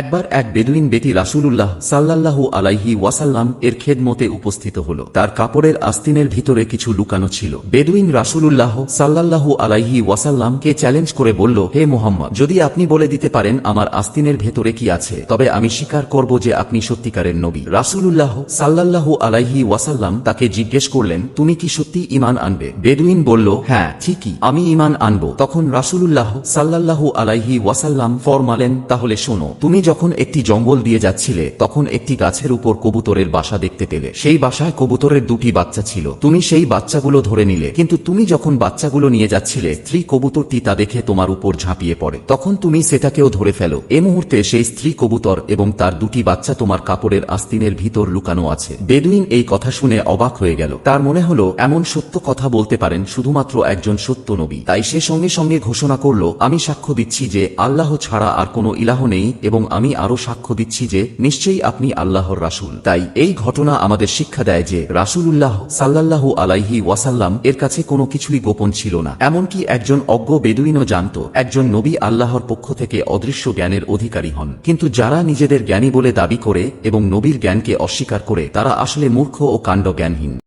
একবার এক বেদুইন বেটি রাসূলুল্লাহ সাল্লাল্লাহু আলাইহি ওয়াসাল্লাম এর খেদমতে উপস্থিত হল। তার কাপড়ের আস্তিনের ভিতরে কিছু লুকানো ছিল। বেদুইন রাসূলুল্লাহ সাল্লাল্লাহু আলাইহি ওয়াসাল্লামকে চ্যালেঞ্জ করে বলল, হে মুহাম্মদ, যদি আপনি বলে দিতে পারেন আমার আস্তিনের ভেতরে কি আছে, তবে আমি স্বীকার করব যে আপনি সত্যিকারের নবী। রাসূলুল্লাহ সাল্লাল্লাহু আলাইহি ওয়াসাল্লাম তাকে জিজ্ঞেস করলেন, তুমি কি সত্যি ঈমান আনবে? বেদুইন বলল, হ্যাঁ ঠিকই, আমি ঈমান আনব। তখন রাসূলুল্লাহ সাল্লাল্লাহু আলাইহি ওয়াসাল্লাম ফরমালেন, তাহলে শোনো, তুমি যখন একটি জঙ্গল দিয়ে যাচ্ছিলে তখন একটি গাছের উপর কবুতরের বাসা দেখতে পেলে। সেই বাসায় কবুতরের দুটি বাচ্চা ছিল। তুমি সেই বাচ্চাগুলো ধরে নিলে, কিন্তু তুমি যখন বাচ্চাগুলো নিয়ে যাচ্ছিলে স্ত্রী কবুতরটি তা দেখে তোমার উপর ঝাঁপিয়ে পড়ে। তখন তুমি সেটাকেও ধরে ফেলো। এ মুহূর্তে সেই স্ত্রী কবুতর এবং তার দুটি বাচ্চা তোমার কাপড়ের আস্তিনের ভিতর লুকানো আছে। বেদুইন এই কথা শুনে অবাক হয়ে গেল। তার মনে হলো এমন সত্য কথা বলতে পারেন শুধুমাত্র একজন সত্য নবী। তাই সে সঙ্গে সঙ্গে ঘোষণা করল, আমি সাক্ষ্য দিচ্ছি যে আল্লাহ ছাড়া আর কোনো ইলাহ নেই, এবং আমি আরো সাক্ষ্য দিচ্ছি যে নিশ্চয়ই আপনি আল্লাহর রাসূল। তাই এই ঘটনা আমাদের শিক্ষা দেয় যে রাসূলুল্লাহ সাল্লাল্লাহু আলাইহি ওয়াসাল্লাম এর কাছে কোনো কিছুই গোপন ছিল না। এমনকি একজন অজ্ঞ বেদুইনও জানত একজন নবী আল্লাহর পক্ষ থেকে অদৃশ্য জ্ঞানের অধিকারী হন। কিন্তু যারা নিজেদের জ্ঞানী বলে দাবি করে এবং নবীর জ্ঞানকে অস্বীকার করে তারা আসলে মূর্খ ও কাণ্ড জ্ঞানহীন।